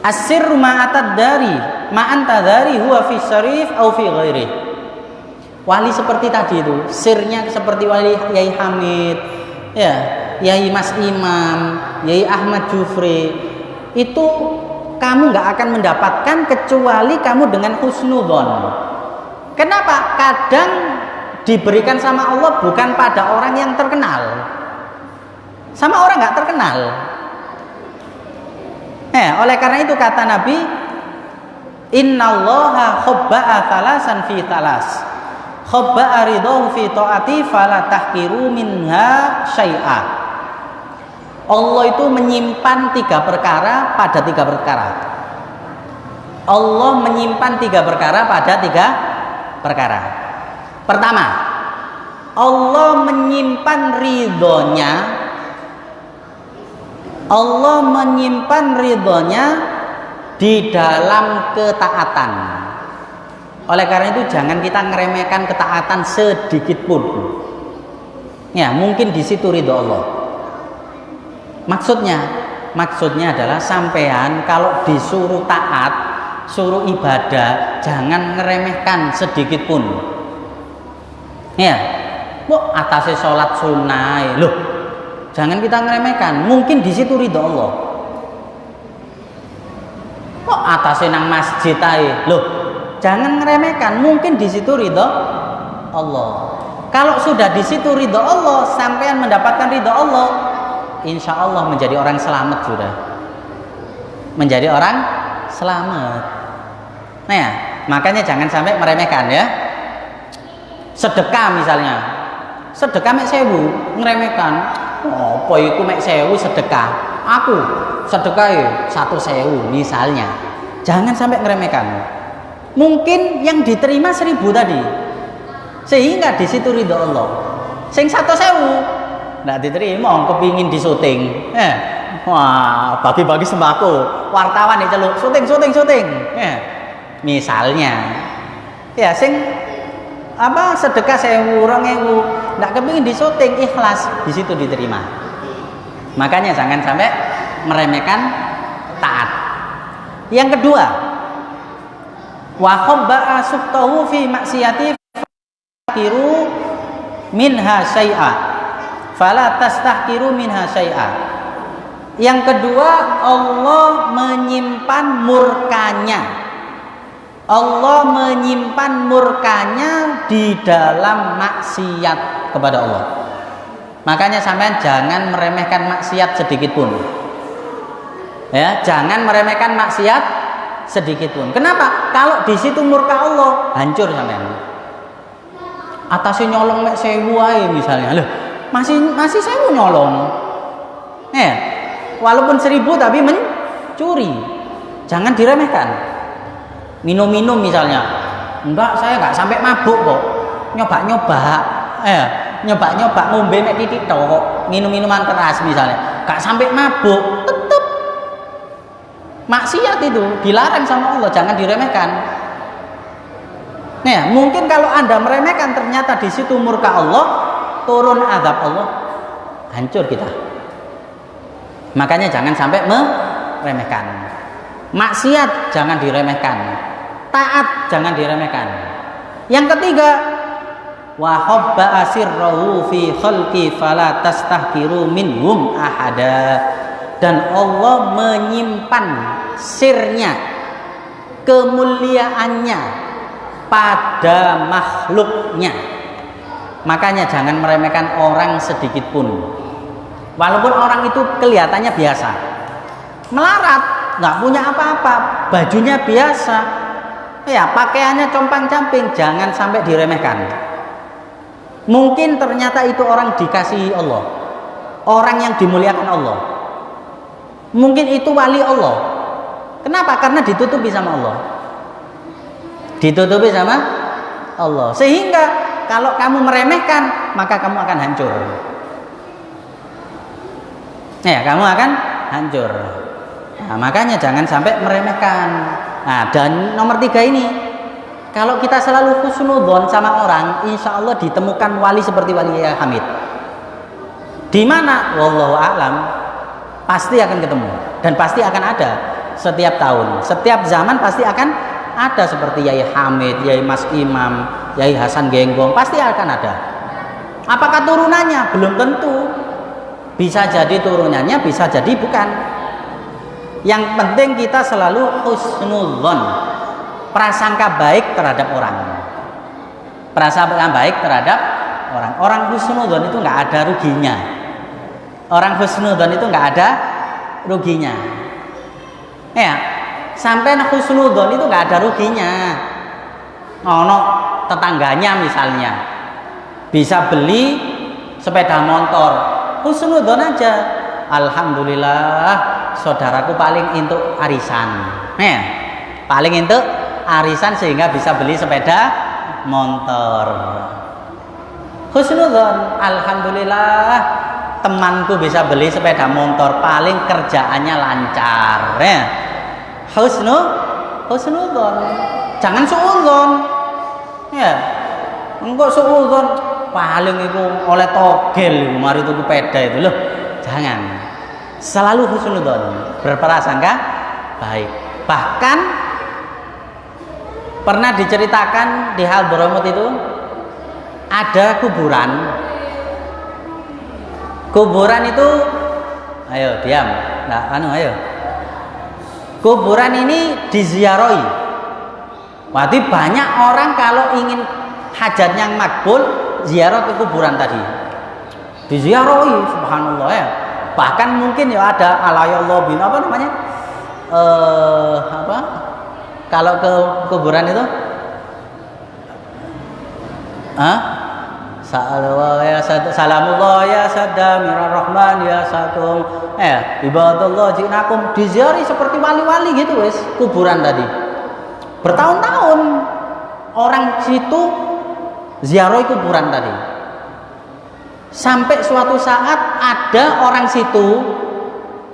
As-sirru ma'atad dari ma'anta dari huwa fi syarif au fi ghairi. Wali seperti tadi itu, sirnya seperti wali Yai Hamid, ya, Yai Mas Imam, Yai Ahmad Jufri. Itu kamu nggak akan mendapatkan kecuali kamu dengan husnudzon. Kenapa? Kadang diberikan sama Allah bukan pada orang yang terkenal, sama orang nggak terkenal. Oleh karena itu kata Nabi, innallaha khobba'a thalasan fi thalas, khobba'a ridhahu fi ta'ati fala tahkiru minha syai'a. Allah itu menyimpan 3 perkara pada 3 perkara. Allah menyimpan 3 perkara pada 3 perkara. Pertama, Allah menyimpan ridhonya. Allah menyimpan ridhonya di dalam ketaatan. Oleh karena itu jangan kita ngeremehkan ketaatan sedikit pun. Ya, mungkin di situ ridho Allah. Maksudnya adalah sampean kalau disuruh taat, suruh ibadah, jangan ngeremehkan sedikit pun. Ya, kok atasnya sholat sunnah, loh, jangan kita ngeremehkan. Mungkin di situ ridho Allah. Kok atasnya nang masjid aja, loh, jangan ngeremehkan. Mungkin di situ ridho Allah. Kalau sudah di situ ridho Allah, sampean mendapatkan ridho Allah, insya Allah menjadi orang selamat sudah. Menjadi orang selamat. Nah ya, makanya jangan sampai meremehkan ya. Sedekah misalnya, sedekah mek 1000 ngeremehkan. Apa iku mek 1000 sedekah? Aku sedekah ya 1.000 misalnya. Jangan sampai ngeremehkan. Mungkin yang diterima 1000 tadi, sehingga di situ ridho Allah. Sing 1.000 nggak diterima, kepingin di syuting. Wah, bagi-bagi sembako, wartawan nih celuk syuting. Misalnya, ya sing apa sedekah 1.000 2.000 nggak kepingin di syuting, ikhlas, di situ diterima. Makanya jangan sampai meremehkan taat. Yang kedua, wa khabba'a suhtahu fi maksiyati fakiru minha syai'a fala tastahkiru minha syai'a. Yang kedua, Allah menyimpan murkanya. Allah menyimpan murkanya di dalam maksiat kepada Allah. Makanya sampean jangan meremehkan maksiat sedikit pun. Ya, jangan meremehkan maksiat sedikit pun. Kenapa? Kalau di situ murka Allah, hancur sampean. Atasnya nyolong mek 1000 ae misalnya. Loh, masih 1000 nyolong. Walaupun 1000 tapi mencuri. Jangan diremehkan. Minum-minum misalnya, enggak, saya enggak sampai mabuk kok, nyoba-nyoba ngombe mek titik tok, minum-minuman keras misalnya, enggak sampai mabuk, tetap maksiat itu, dilarang sama Allah, jangan diremehkan. Nah, mungkin kalau Anda meremehkan, ternyata di situ murka Allah, turun azab Allah, hancur kita. Makanya jangan sampai meremehkan. Maksiat jangan diremehkan, taat jangan diremehkan. Yang ketiga, wa habba asirrahu fi khalqi fala tastahkiru minhum ahada. Dan Allah menyimpan sirnya, kemuliaannya pada makhluknya. Makanya jangan meremehkan orang sedikit pun. Walaupun orang itu kelihatannya biasa, melarat, nggak punya apa-apa, bajunya biasa, ya pakaiannya compang-camping, jangan sampai diremehkan. Mungkin ternyata itu orang dikasihi Allah, orang yang dimuliakan Allah. Mungkin itu wali Allah. Kenapa? Karena ditutupi sama Allah. Ditutupi sama Allah. Sehingga kalau kamu meremehkan, maka kamu akan hancur. Ya, kamu akan hancur. Nah, makanya jangan sampai meremehkan. Nah, dan nomor 3 ini, kalau kita selalu husnudzon sama orang, insya Allah ditemukan wali seperti wali Yai Hamid. Di mana? Wallahu a'lam. Pasti akan ketemu dan pasti akan ada. setiap tahun, setiap zaman pasti akan ada seperti Yai Hamid, Yai Mas Imam, Yai Hasan Genggong, pasti akan ada. Apakah turunannya? Belum tentu. Bisa jadi turunannya, bisa jadi bukan. Yang penting kita selalu husnudzon, prasangka baik terhadap orang. Prasangka baik terhadap orang. Orang husnudzon itu nggak ada ruginya. Orang husnudzon itu nggak ada ruginya. Ya, sampai husnudzon itu nggak ada ruginya. Ono tetangganya misalnya bisa beli sepeda motor, husnudzon aja. Alhamdulillah, saudaraku paling untuk arisan. Ya, paling untuk arisan sehingga bisa beli sepeda motor. Husnudzon, alhamdulillah temanku bisa beli sepeda motor, paling kerjaannya lancar. Ya. Husnudzon. Jangan suudzon. Ya. Engkau suudzon paling itu oleh togel mari tuku sepeda itu loh. Jangan. Selalu husnudzon, berprasangka baik. Bahkan pernah diceritakan di Hadramut itu ada kuburan. Kuburan itu, ayo diam, ayo. Kuburan ini diziarahi. Berarti banyak orang kalau ingin hajatnya makbul, ziarah ke kuburan tadi. Diziarahi, subhanallah ya. Bahkan mungkin ya ada alayallah bin apa namanya? Kalau ke kuburan itu, Salamullah ya sadamirar rahman ya sakum ibadallah jinakum, diziarahi seperti wali-wali gitu wes kuburan tadi. Bertahun-tahun orang situ ziarahi kuburan tadi. Sampai suatu saat ada orang situ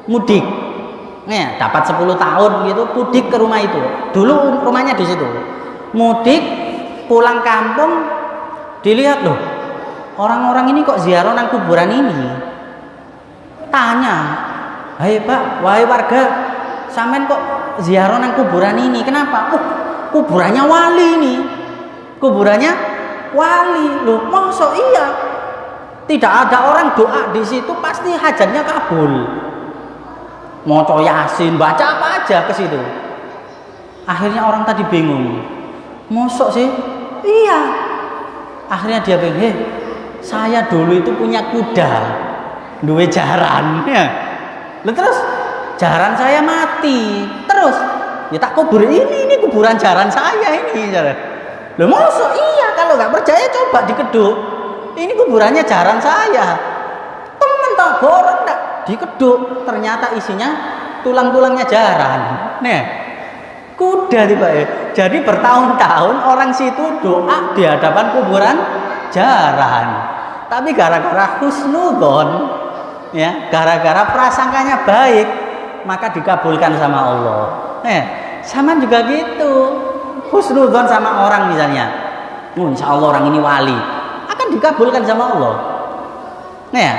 mudik. Dapat 10 tahun gitu mudik ke rumah itu. Dulu rumahnya di situ. Mudik pulang kampung, dilihat loh, orang-orang ini kok ziarah nang kuburan ini. Tanya, "Hai Pak, wahai warga, sampean kok ziarah nang kuburan ini? Kenapa?" Kuburannya wali ini. Kuburannya wali. Loh, masa iya? Tidak ada orang doa di situ pasti hajatnya kabul. Maca Yasin, baca apa aja ke situ. Akhirnya orang tadi bingung. Mosok sih? Iya. Akhirnya dia bilang, saya dulu itu punya kuda, duwe jaran. Ya. Lalu terus jaran saya mati. Terus ya tak kubur ini kuburan jaran saya ini. Loh mosok iya, kalau nggak percaya coba dikeduk. Ini kuburannya jaran saya. Temen tak borong tak dikeduk, ternyata isinya tulang-tulangnya jaran. Nih. Kuda tiba ya. Jadi bertahun-tahun orang situ doa di hadapan kuburan jaran. Tapi gara-gara husnudzon, ya, gara-gara prasangkanya baik, maka dikabulkan sama Allah. Sama juga gitu. Husnudzon sama orang misalnya, insya Allah orang ini wali, akan dikabulkan sama Allah.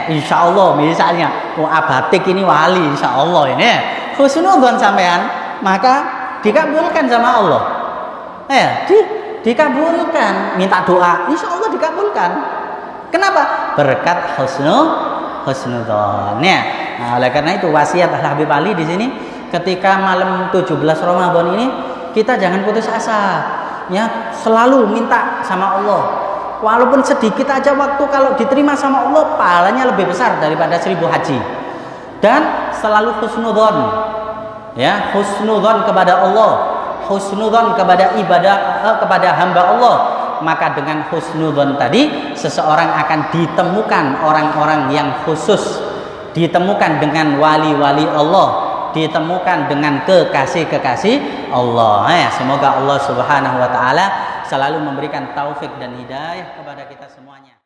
Insya Allah misalnya, abatik ini wali, insya Allah ini. Husnudzon sampean, maka dikabulkan sama Allah. Dikabulkan, minta doa, insya Allah dikabulkan. Kenapa? Berkat husnudzon. Nah, oleh karena itu wasiat Al Habib Ali di sini, ketika malam 17 Ramadan ini kita jangan putus asa, ya, selalu minta sama Allah. Walaupun sedikit aja waktu, kalau diterima sama Allah pahalanya lebih besar daripada 1000 haji. Dan selalu husnudzon. Ya, husnudzon kepada Allah, husnudzon kepada ibadah, kepada hamba Allah. Maka dengan husnudzon tadi seseorang akan ditemukan orang-orang yang khusus, ditemukan dengan wali-wali Allah, ditemukan dengan kekasih-kekasih Allah. Semoga Allah Subhanahu wa taala selalu memberikan taufik dan hidayah kepada kita semuanya.